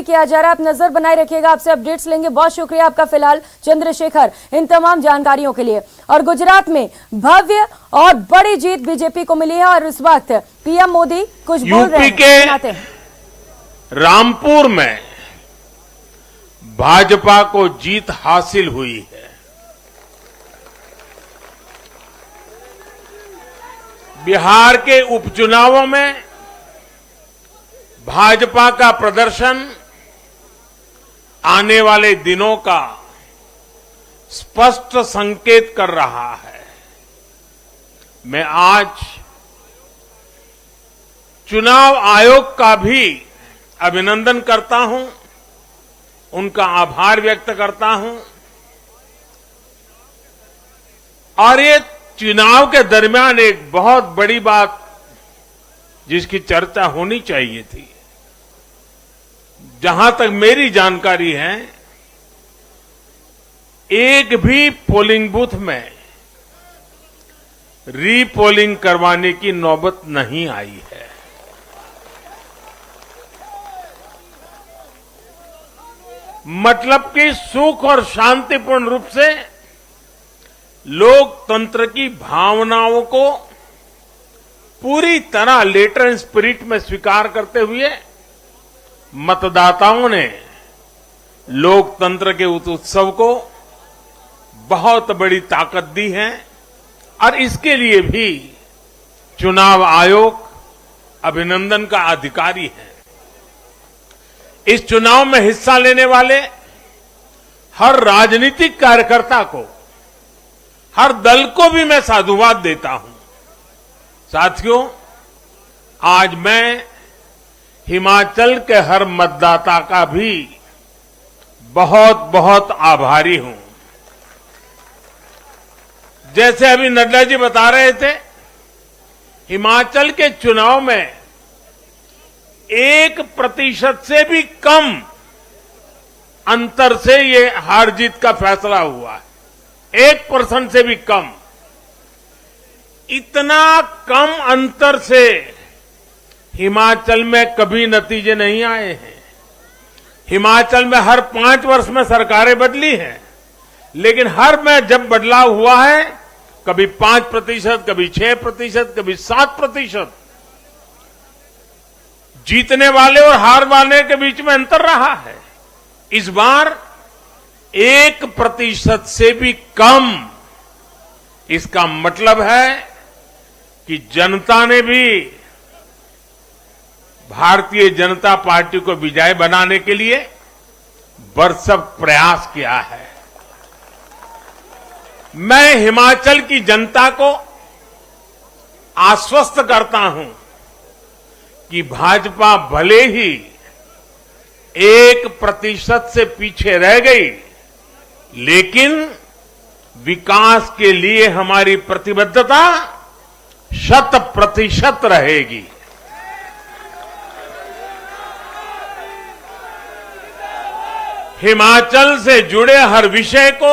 भी किया जा रहा है। आप नजर बनाए रखिएगा, आपसे अपडेट्स लेंगे। बहुत शुक्रिया आपका फिलहाल चंद्रशेखर इन तमाम जानकारियों के लिए। और गुजरात में भव्य और बड़ी जीत बीजेपी को मिली है और इस वक्त पीएम मोदी कुछ बोल रहे हैं। यूपी के रामपुर में भाजपा को जीत हासिल हुई है। बिहार के उपचुनावों में भाजपा का प्रदर्शन आने वाले दिनों का स्पष्ट संकेत कर रहा है। मैं आज चुनाव आयोग का भी अभिनंदन करता हूं, उनका आभार व्यक्त करता हूं। और ये चुनाव के दरमियान एक बहुत बड़ी बात जिसकी चर्चा होनी चाहिए थी, जहां तक मेरी जानकारी है, एक भी पोलिंग बूथ में रीपोलिंग करवाने की नौबत नहीं आई है। मतलब कि सुख और शांतिपूर्ण रूप से लोकतंत्र की भावनाओं को पूरी तरह लेटर एंड स्पिरिट में स्वीकार करते हुए मतदाताओं ने लोकतंत्र के उस उत्सव को बहुत बड़ी ताकत दी है और इसके लिए भी चुनाव आयोग अभिनंदन का अधिकारी है। इस चुनाव में हिस्सा लेने वाले हर राजनीतिक कार्यकर्ता को, हर दल को भी मैं साधुवाद देता हूं। साथियों, आज मैं हिमाचल के हर मतदाता का भी बहुत बहुत आभारी हूं। जैसे अभी नड्डा जी बता रहे थे, हिमाचल के चुनाव में 1% से भी कम अंतर से ये हार जीत का फैसला हुआ है। 1% से भी कम। इतना कम अंतर से हिमाचल में कभी नतीजे नहीं आए हैं। हिमाचल में हर 5 वर्ष में सरकारें बदली हैं, लेकिन हर में जब बदलाव हुआ है, कभी 5%, कभी 6%, कभी 7%। जीतने वाले और हार वाले के बीच में अंतर रहा है। इस बार 1% से भी कम। इसका मतलब है कि जनता ने भी भारतीय जनता पार्टी को विजयी बनाने के लिए भरसक प्रयास किया है। मैं हिमाचल की जनता को आश्वस्त करता हूं कि भाजपा भले ही 1% से पीछे रह गई, लेकिन विकास के लिए हमारी प्रतिबद्धता 100% रहेगी। हिमाचल से जुड़े हर विषय को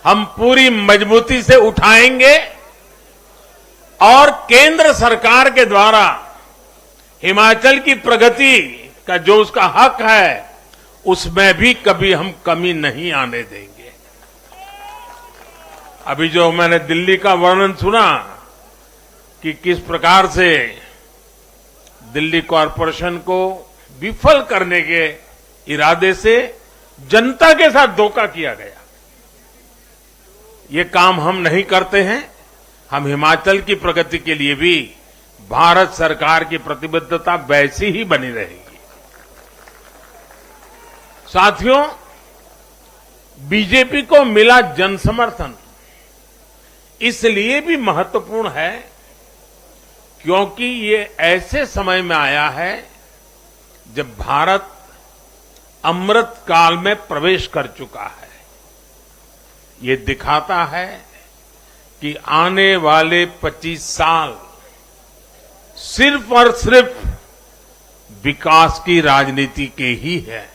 हम पूरी मजबूती से उठाएंगे और केंद्र सरकार के द्वारा हिमाचल की प्रगति का जो उसका हक है, उसमें भी कभी हम कमी नहीं आने देंगे। अभी जो मैंने दिल्ली का वर्णन सुना कि किस प्रकार से दिल्ली कॉरपोरेशन को विफल करने के इरादे से जनता के साथ धोखा किया गया, ये काम हम नहीं करते हैं। हम हिमाचल की प्रगति के लिए भी भारत सरकार की प्रतिबद्धता वैसी ही बनी रहेगी। साथियों, बीजेपी को मिला जनसमर्थन इसलिए भी महत्वपूर्ण है क्योंकि ये ऐसे समय में आया है जब भारत अमृत काल में प्रवेश कर चुका है। ये दिखाता है कि आने वाले 25 साल सिर्फ और सिर्फ विकास की राजनीति के ही है।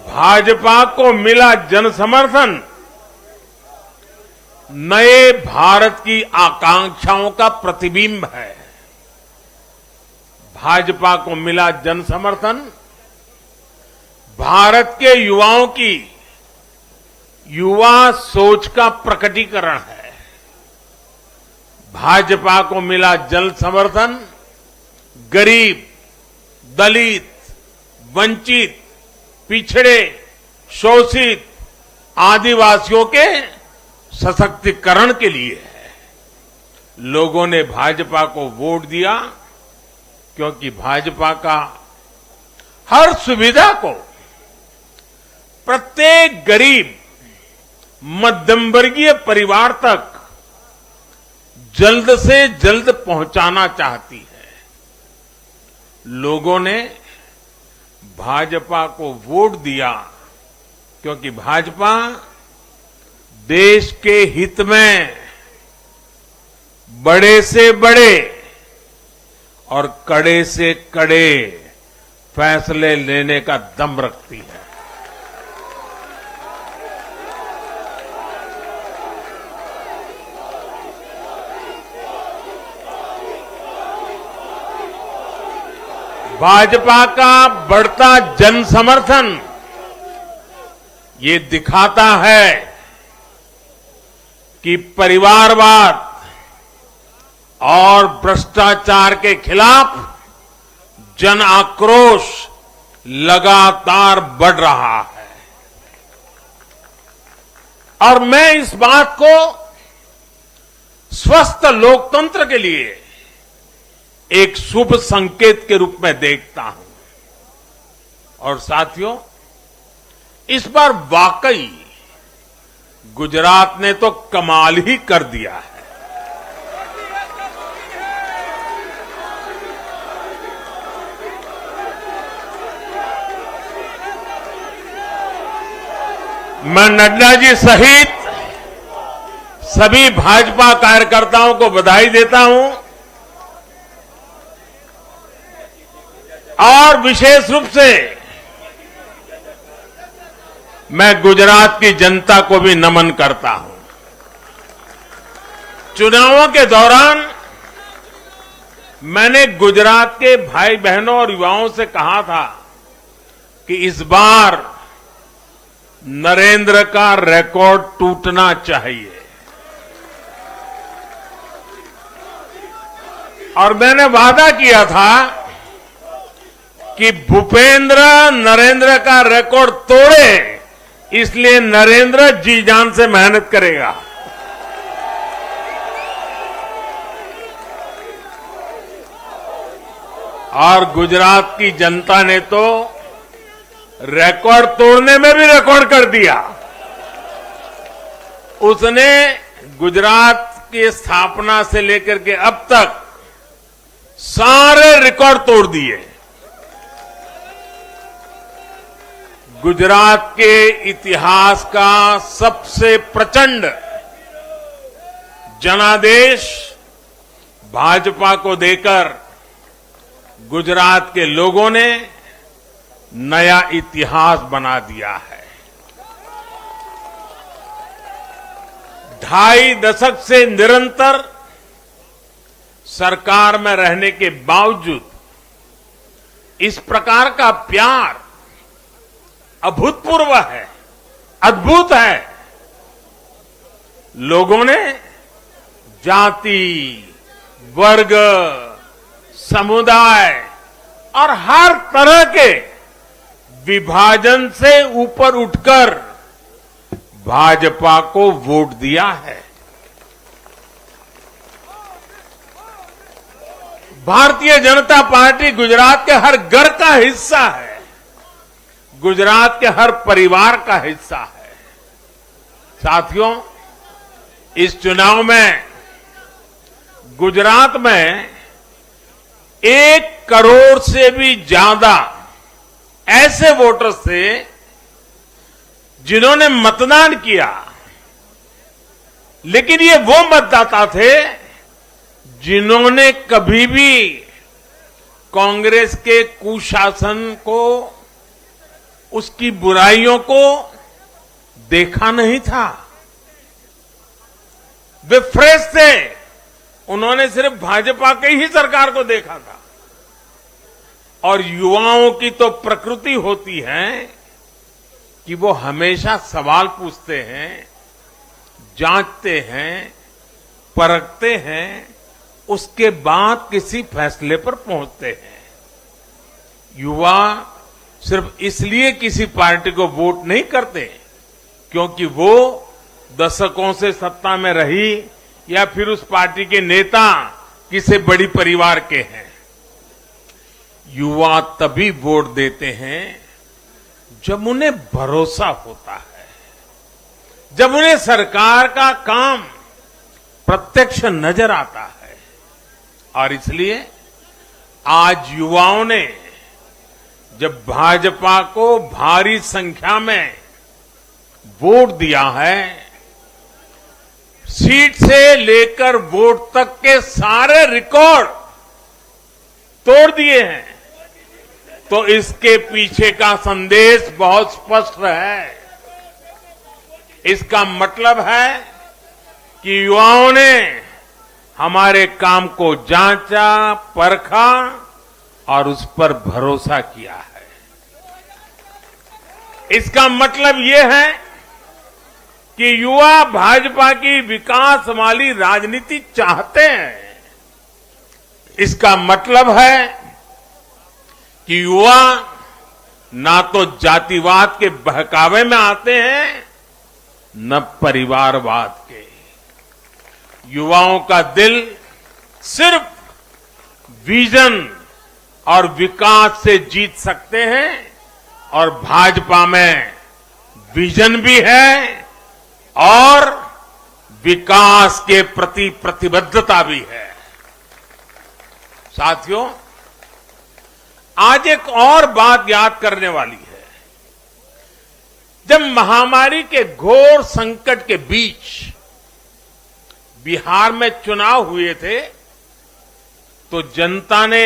भाजपा को मिला जनसमर्थन नए भारत की आकांक्षाओं का प्रतिबिंब है। भाजपा को मिला जन समर्थन भारत के युवाओं की युवा सोच का प्रकटीकरण है। भाजपा को मिला जन समर्थन गरीब, दलित, वंचित, पिछड़े, शोषित, आदिवासियों के सशक्तिकरण के लिए है। लोगों ने भाजपा को वोट दिया क्योंकि भाजपा का हर सुविधा को प्रत्येक गरीब, मध्यम वर्गीय परिवार तक जल्द से जल्द पहुंचाना चाहती है। लोगों ने भाजपा को वोट दिया क्योंकि भाजपा देश के हित में बड़े से बड़े और कड़े से कड़े फैसले लेने का दम रखती है। भाजपा का बढ़ता जन समर्थन ये दिखाता है कि परिवारवाद और भ्रष्टाचार के खिलाफ जन आक्रोश लगातार बढ़ रहा है। और मैं इस बात को स्वस्थ लोकतंत्र के लिए एक शुभ संकेत के रूप में देखता हूं। और साथियों, इस बार वाकई गुजरात ने तो कमाल ही कर दिया है। मैं नड्डा जी सहित सभी भाजपा कार्यकर्ताओं को बधाई देता हूं और विशेष रूप से मैं गुजरात की जनता को भी नमन करता हूं। चुनावों के दौरान मैंने गुजरात के भाई बहनों और युवाओं से कहा था कि इस बार नरेंद्र का रिकॉर्ड टूटना चाहिए। और मैंने वादा किया था कि भूपेंद्र नरेंद्र का रिकॉर्ड तोड़े, इसलिए नरेंद्र जी जान से मेहनत करेगा। और गुजरात की जनता ने तो रिकॉर्ड तोड़ने में भी रिकॉर्ड कर दिया। उसने गुजरात की स्थापना से लेकर के अब तक सारे रिकॉर्ड तोड़ दिए। गुजरात के इतिहास का सबसे प्रचंड जनादेश भाजपा को देकर गुजरात के लोगों ने नया इतिहास बना दिया है। 2.5 दशक से निरंतर सरकार में रहने के बावजूद इस प्रकार का प्यार अभूतपूर्व है, अद्भुत है। लोगों ने जाति, वर्ग, समुदाय और हर तरह के विभाजन से ऊपर उठकर भाजपा को वोट दिया है। भारतीय जनता पार्टी गुजरात के हर घर का हिस्सा है, गुजरात के हर परिवार का हिस्सा है। साथियों, इस चुनाव में गुजरात में 1 करोड़ से भी ज्यादा ऐसे वोटर्स थे जिन्होंने मतदान किया, लेकिन ये वो मतदाता थे जिन्होंने कभी भी कांग्रेस के कुशासन को, उसकी बुराइयों को देखा नहीं था। वे फ्रेश थे, उन्होंने सिर्फ भाजपा की ही सरकार को देखा था। और युवाओं की तो प्रकृति होती है कि वो हमेशा सवाल पूछते हैं, जांचते हैं, परखते हैं, उसके बाद किसी फैसले पर पहुंचते हैं। युवा सिर्फ इसलिए किसी पार्टी को वोट नहीं करते क्योंकि वो दशकों से सत्ता में रही या फिर उस पार्टी के नेता किसी बड़ी परिवार के हैं। युवा तभी वोट देते हैं जब उन्हें भरोसा होता है, जब उन्हें सरकार का काम प्रत्यक्ष नजर आता है। और इसलिए आज युवाओं ने जब भाजपा को भारी संख्या में वोट दिया है, सीट से लेकर वोट तक के सारे रिकॉर्ड तोड़ दिए हैं, तो इसके पीछे का संदेश बहुत स्पष्ट है। इसका मतलब है कि युवाओं ने हमारे काम को जांचा, परखा और उस पर भरोसा किया है। इसका मतलब यह है कि युवा भाजपा की विकास वाली राजनीति चाहते हैं। इसका मतलब है कि युवा ना तो जातिवाद के बहकावे में आते हैं, न परिवारवाद के। युवाओं का दिल सिर्फ विजन और विकास से जीत सकते हैं और भाजपा में विजन भी है और विकास के प्रति प्रतिबद्धता भी है। साथियों, आज एक और बात याद करने वाली है। जब महामारी के घोर संकट के बीच बिहार में चुनाव हुए थे तो जनता ने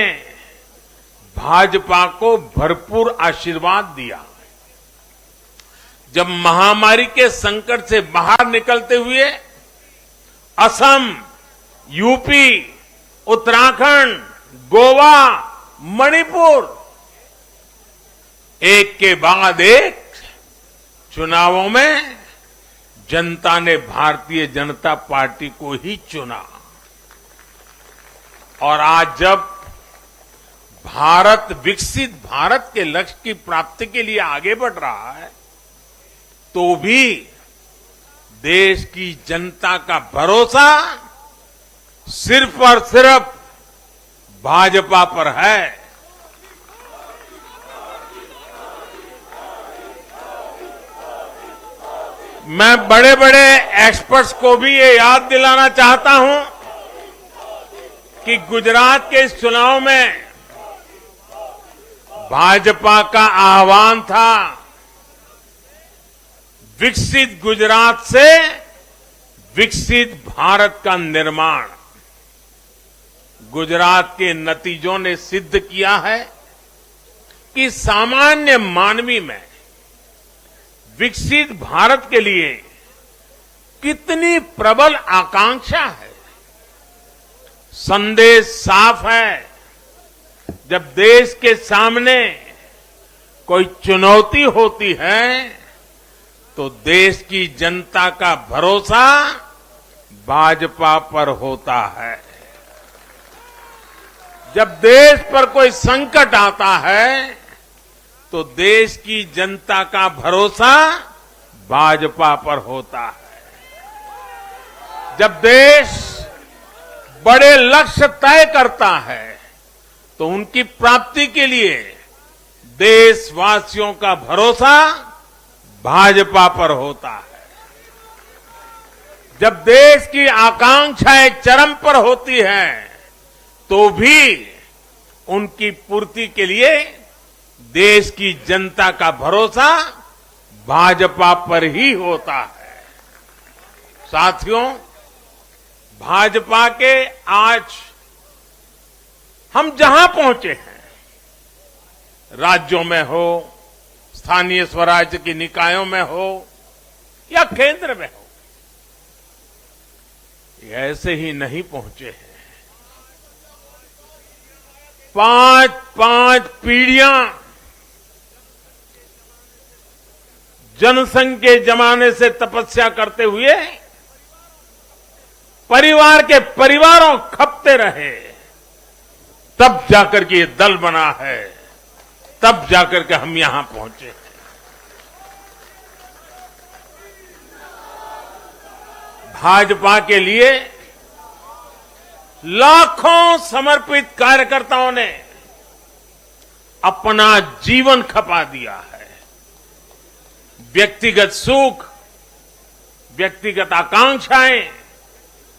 भाजपा को भरपूर आशीर्वाद दिया। जब महामारी के संकट से बाहर निकलते हुए असम, यूपी, उत्तराखंड, गोवा, मणिपुर एक के बाद एक चुनावों में जनता ने भारतीय जनता पार्टी को ही चुना। और आज जब भारत विकसित भारत के लक्ष्य की प्राप्ति के लिए आगे बढ़ रहा है, तो भी देश की जनता का भरोसा सिर्फ और सिर्फ भाजपा पर है। मैं बड़े बड़े एक्सपर्ट्स को भी ये याद दिलाना चाहता हूं कि गुजरात के इस चुनाव में भाजपा का आह्वान था विकसित गुजरात से विकसित भारत का निर्माण। गुजरात के नतीजों ने सिद्ध किया है कि सामान्य मानवी में विकसित भारत के लिए कितनी प्रबल आकांक्षा है। संदेश साफ है, जब देश के सामने कोई चुनौती होती है तो देश की जनता का भरोसा भाजपा पर होता है। जब देश पर कोई संकट आता है तो देश की जनता का भरोसा भाजपा पर होता है। जब देश बड़े लक्ष्य तय करता है तो उनकी प्राप्ति के लिए देशवासियों का भरोसा भाजपा पर होता है। जब देश की आकांक्षाएं चरम पर होती हैं तो भी उनकी पूर्ति के लिए देश की जनता का भरोसा भाजपा पर ही होता है। साथियों, भाजपा के आज हम जहां पहुंचे हैं, राज्यों में हो, स्थानीय स्वराज्य की निकायों में हो या केंद्र में हो, ये ऐसे ही नहीं पहुंचे हैं। पांच पीढ़ियां जनसंघ के जमाने से तपस्या करते हुए परिवार के परिवारों खपते रहे, तब जाकर के ये दल बना है, तब जाकर के हम यहां पहुंचे हैं। भाजपा के लिए लाखों समर्पित कार्यकर्ताओं ने अपना जीवन खपा दिया है। व्यक्तिगत सुख, व्यक्तिगत आकांक्षाएं,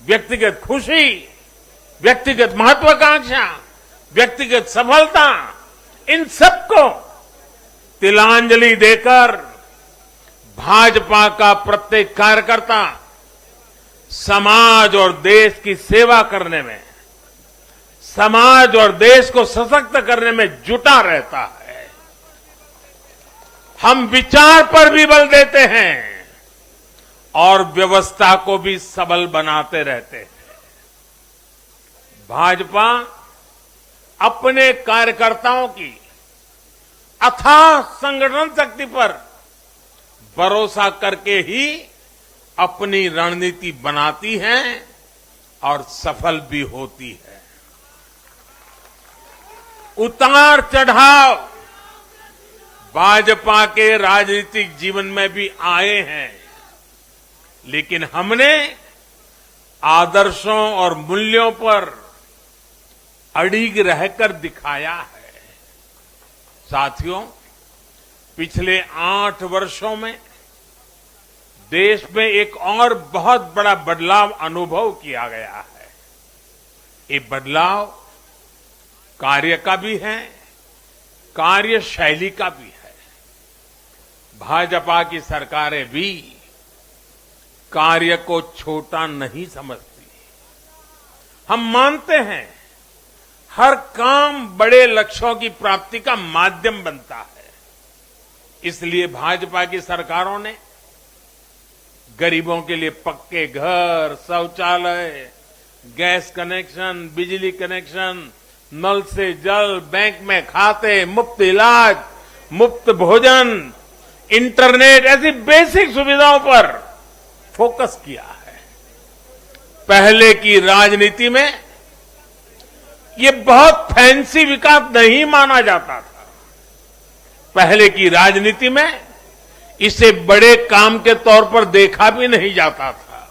व्यक्तिगत खुशी, व्यक्तिगत महत्वाकांक्षा, व्यक्तिगत सफलता, इन सबको तिलांजलि देकर भाजपा का प्रत्येक कार्यकर्ता समाज और देश की सेवा करने में, समाज और देश को सशक्त करने में जुटा रहता है। हम विचार पर भी बल देते हैं और व्यवस्था को भी सबल बनाते रहते हैं। भाजपा अपने कार्यकर्ताओं की अथाह संगठन शक्ति पर भरोसा करके ही अपनी रणनीति बनाती है और सफल भी होती है। उतार चढ़ाव भाजपा के राजनीतिक जीवन में भी आए हैं, लेकिन हमने आदर्शों और मूल्यों पर अड़िग रहकर दिखाया है। साथियों, पिछले 8 वर्षों में देश में एक और बहुत बड़ा बदलाव अनुभव किया गया है। ये बदलाव कार्य का भी है, कार्यशैली का भी है। भाजपा की सरकारें भी कार्य को छोटा नहीं समझती। हम मानते हैं हर काम बड़े लक्ष्यों की प्राप्ति का माध्यम बनता है। इसलिए भाजपा की सरकारों ने गरीबों के लिए पक्के घर, शौचालय, गैस कनेक्शन, बिजली कनेक्शन, नल से जल, बैंक में खाते, मुफ्त इलाज, मुफ्त भोजन, इंटरनेट, ऐसी बेसिक सुविधाओं पर फोकस किया है। पहले की राजनीति में ये बहुत फैंसी विकास नहीं माना जाता था। पहले की राजनीति में इसे बड़े काम के तौर पर देखा भी नहीं जाता था।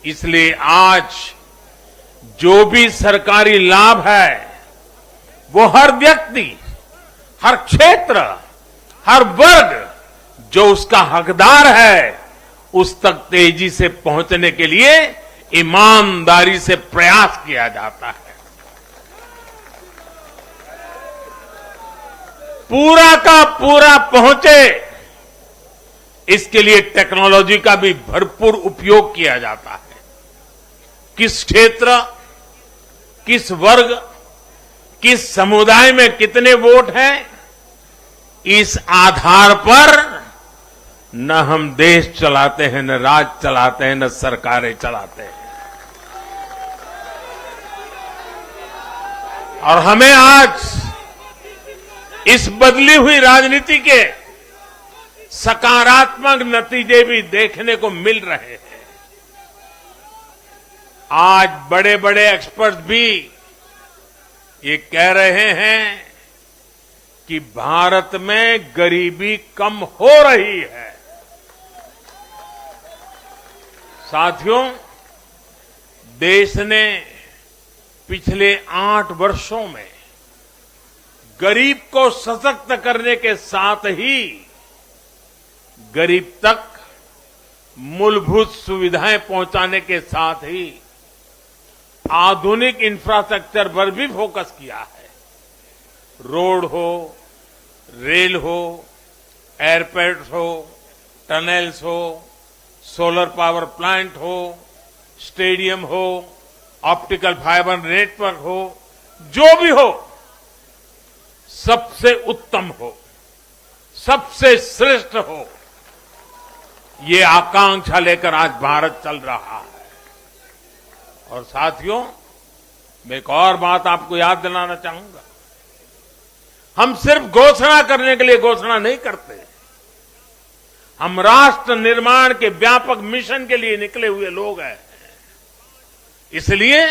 इसलिए आज जो भी सरकारी लाभ है वो हर व्यक्ति, हर क्षेत्र, हर वर्ग जो उसका हकदार है उस तक तेजी से पहुंचने के लिए ईमानदारी से प्रयास किया जाता है। पूरा का पूरा पहुंचे, इसके लिए टेक्नोलॉजी का भी भरपूर उपयोग किया जाता है। किस क्षेत्र, किस वर्ग, किस समुदाय में कितने वोट हैं, इस आधार पर न हम देश चलाते हैं, न राज चलाते हैं, न सरकारें चलाते हैं। और हमें आज इस बदली हुई राजनीति के सकारात्मक नतीजे भी देखने को मिल रहे हैं। आज बड़े बड़े एक्सपर्ट भी ये कह रहे हैं कि भारत में गरीबी कम हो रही है। साथियों, देश ने पिछले 8 वर्षों में गरीब को सशक्त करने के साथ ही गरीब तक मूलभूत सुविधाएं पहुंचाने के साथ ही आधुनिक इंफ्रास्ट्रक्चर पर भी फोकस किया है। रोड हो, रेल हो, एयरपोर्ट हो, टनल्स हो, सोलर पावर प्लांट हो, स्टेडियम हो, ऑप्टिकल फाइबर नेटवर्क हो, जो भी हो, सबसे उत्तम हो, सबसे श्रेष्ठ हो, ये आकांक्षा लेकर आज भारत चल रहा है। और साथियों, मैं एक और बात आपको याद दिलाना चाहूंगा। हम सिर्फ घोषणा करने के लिए घोषणा नहीं करते, हम राष्ट्र निर्माण के व्यापक मिशन के लिए निकले हुए लोग हैं। इसलिए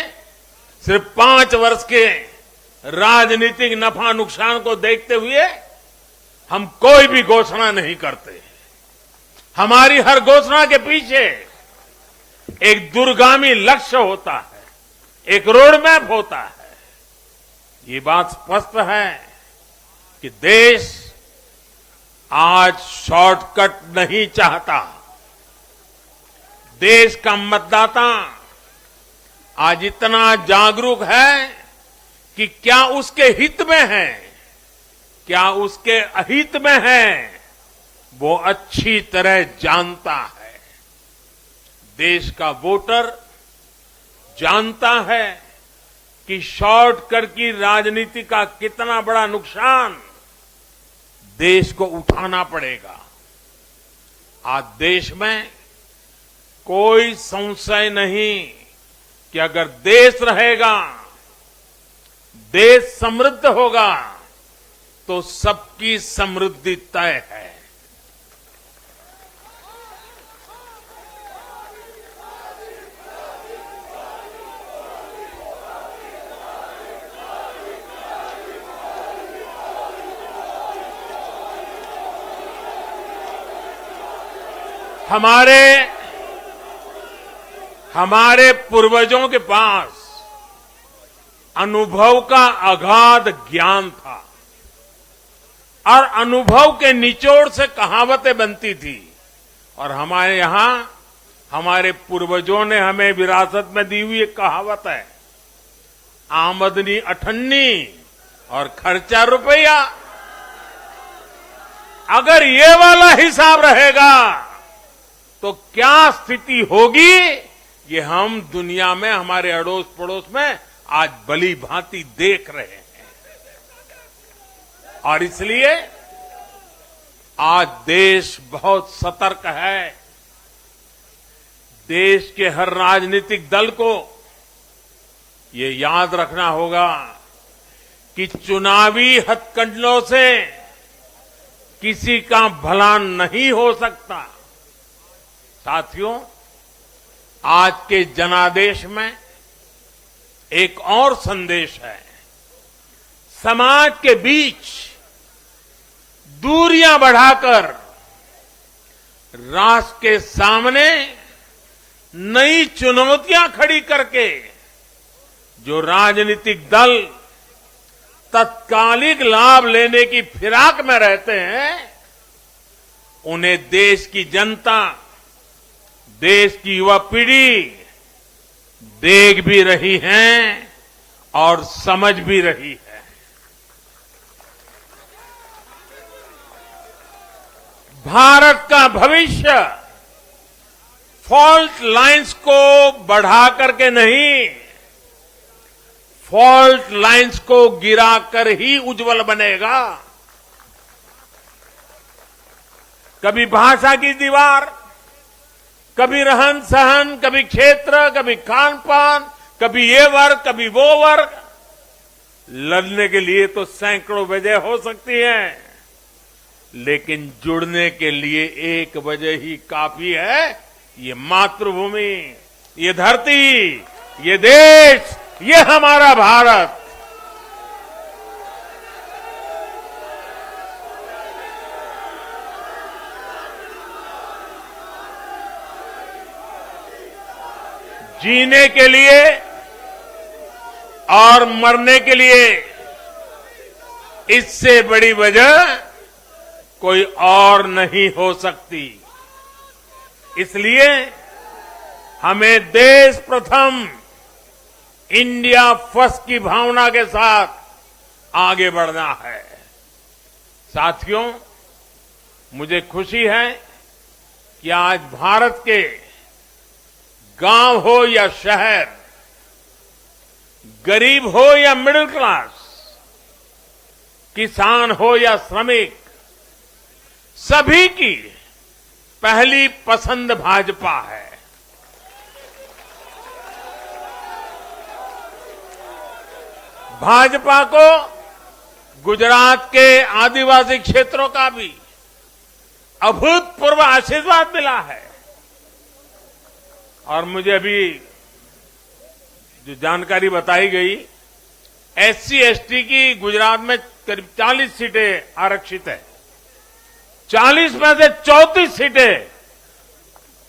सिर्फ 5 वर्ष के राजनीतिक नफा नुकसान को देखते हुए हम कोई भी घोषणा नहीं करते। हमारी हर घोषणा के पीछे एक दूरगामी लक्ष्य होता है, एक रोड मैप होता है। ये बात स्पष्ट है कि देश आज शॉर्टकट नहीं चाहता। देश का मतदाता आज इतना जागरूक है कि क्या उसके हित में है, क्या उसके अहित में है, वो अच्छी तरह जानता है। देश का वोटर जानता है कि शॉर्टकट की राजनीति का कितना बड़ा नुकसान देश को उठाना पड़ेगा। आज देश में कोई संशय नहीं कि अगर देश रहेगा, देश समृद्ध होगा, तो सबकी समृद्धि तय है। हमारे पूर्वजों के पास अनुभव का अगाध ज्ञान था और अनुभव के निचोड़ से कहावतें बनती थी। और हमारे यहां हमारे पूर्वजों ने हमें विरासत में दी हुई एक कहावत है, आमदनी अठन्नी और खर्चा रुपया। अगर ये वाला हिसाब रहेगा तो क्या स्थिति होगी, ये हम दुनिया में हमारे अड़ोस पड़ोस में आज भली भांति देख रहे हैं। और इसलिए आज देश बहुत सतर्क है। देश के हर राजनीतिक दल को ये याद रखना होगा कि चुनावी हथकंडों से किसी का भला नहीं हो सकता। साथियों, आज के जनादेश में एक और संदेश है। समाज के बीच दूरियां बढ़ाकर राष्ट्र के सामने नई चुनौतियां खड़ी करके जो राजनीतिक दल तत्कालिक लाभ लेने की फिराक में रहते हैं, उन्हें देश की जनता, देश की युवा पीढ़ी देख भी रही है और समझ भी रही है। भारत का भविष्य फॉल्ट लाइंस को बढ़ा करके नहीं, फॉल्ट लाइंस को गिराकर ही उज्जवल बनेगा। कभी भाषा की दीवार, कभी रहन सहन, कभी क्षेत्र, कभी खान पान, कभी ये वर्ग, कभी वो वर्ग। लड़ने के लिए तो सैकड़ों वजह हो सकती हैं, लेकिन जुड़ने के लिए एक वजह ही काफी है, ये मातृभूमि, ये धरती, ये देश, ये हमारा भारत। जीने के लिए और मरने के लिए इससे बड़ी वजह कोई और नहीं हो सकती। इसलिए हमें देश प्रथम, इंडिया फर्स्ट की भावना के साथ आगे बढ़ना है। साथियों, मुझे खुशी है कि आज भारत के गांव हो या शहर, गरीब हो या मिडिल क्लास, किसान हो या श्रमिक, सभी की पहली पसंद भाजपा है। भाजपा को गुजरात के आदिवासी क्षेत्रों का भी अभूतपूर्व आशीर्वाद मिला है। और मुझे अभी जो जानकारी बताई गई, एससी एसटी की गुजरात में करीब 40 सीटें आरक्षित है। 40 में से 34 सीटें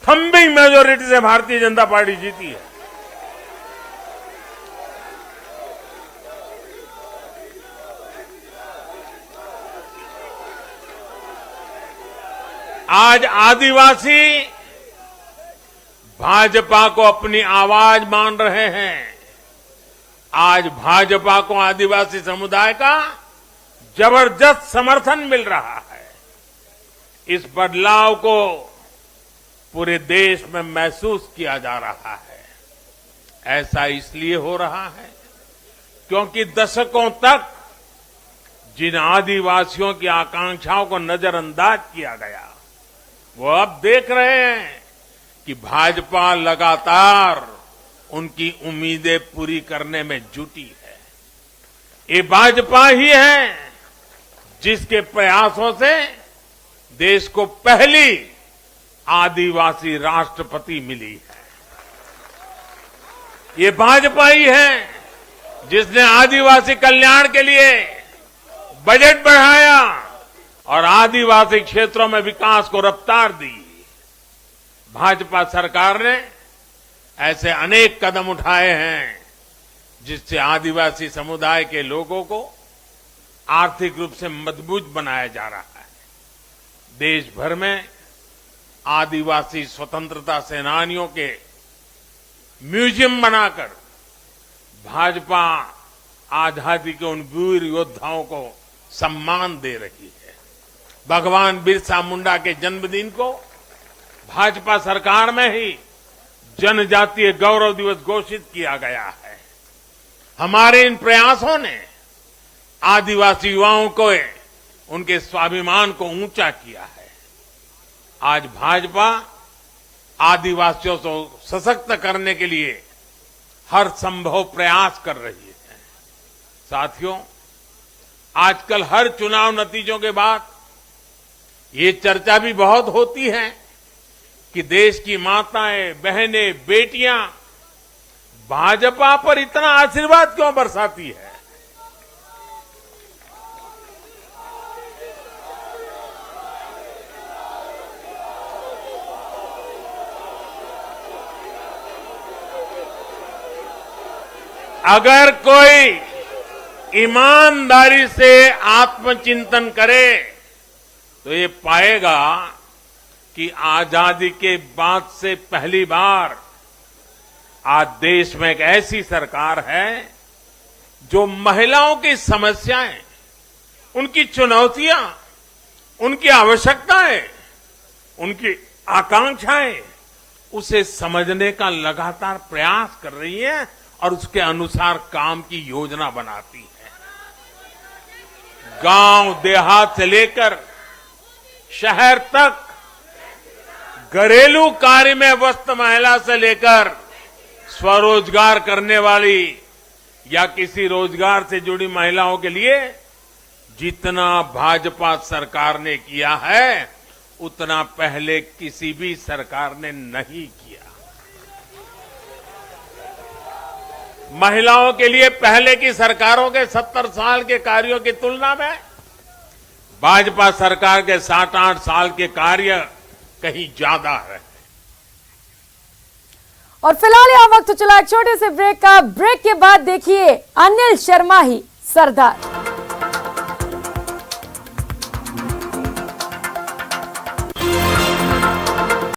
थम्बिंग मेजोरिटी से भारतीय जनता पार्टी जीती है। आज आदिवासी भाजपा को अपनी आवाज मान रहे हैं। आज भाजपा को आदिवासी समुदाय का जबरदस्त समर्थन मिल रहा है। इस बदलाव को पूरे देश में महसूस किया जा रहा है। ऐसा इसलिए हो रहा है क्योंकि दशकों तक जिन आदिवासियों की आकांक्षाओं को नजरअंदाज किया गया, वो अब देख रहे हैं कि भाजपा लगातार उनकी उम्मीदें पूरी करने में जुटी है। ये भाजपा ही है जिसके प्रयासों से देश को पहली आदिवासी राष्ट्रपति मिली है। ये भाजपा ही है जिसने आदिवासी कल्याण के लिए बजट बढ़ाया और आदिवासी क्षेत्रों में विकास को रफ्तार दी। भाजपा सरकार ने ऐसे अनेक कदम उठाए हैं जिससे आदिवासी समुदाय के लोगों को आर्थिक रूप से मजबूत बनाया जा रहा है। देश भर में आदिवासी स्वतंत्रता सेनानियों के म्यूजियम बनाकर भाजपा आजादी के उन वीर योद्धाओं को सम्मान दे रही है। भगवान बिरसा मुंडा के जन्मदिन को भाजपा सरकार में ही जनजातीय गौरव दिवस घोषित किया गया है। हमारे इन प्रयासों ने आदिवासी युवाओं को उनके स्वाभिमान को ऊंचा किया है। आज भाजपा आदिवासियों को सशक्त करने के लिए हर संभव प्रयास कर रही है। साथियों, आजकल हर चुनाव नतीजों के बाद ये चर्चा भी बहुत होती है कि देश की माताएं, बहनें, बेटियां भाजपा पर इतना आशीर्वाद क्यों बरसाती है। अगर कोई ईमानदारी से आत्मचिंतन करे तो ये पाएगा कि आजादी के बाद से पहली बार आज देश में एक ऐसी सरकार है जो महिलाओं की समस्याएं, उनकी चुनौतियां, उनकी आवश्यकताएं, उनकी आकांक्षाएं, उसे समझने का लगातार प्रयास कर रही है और उसके अनुसार काम की योजना बनाती है। गांव देहात से लेकर शहर तक घरेलू कार्य में व्यस्त महिला से लेकर स्वरोजगार करने वाली या किसी रोजगार से जुड़ी महिलाओं के लिए जितना भाजपा सरकार ने किया है उतना पहले किसी भी सरकार ने नहीं किया। महिलाओं के लिए पहले की सरकारों के 70 साल के कार्यों की तुलना में भाजपा सरकार के 7-8 साल के कार्य कहीं ज्यादा है। और फिलहाल यह वक्त चला एक छोटे से ब्रेक का। ब्रेक के बाद देखिए अनिल शर्मा ही सरदार।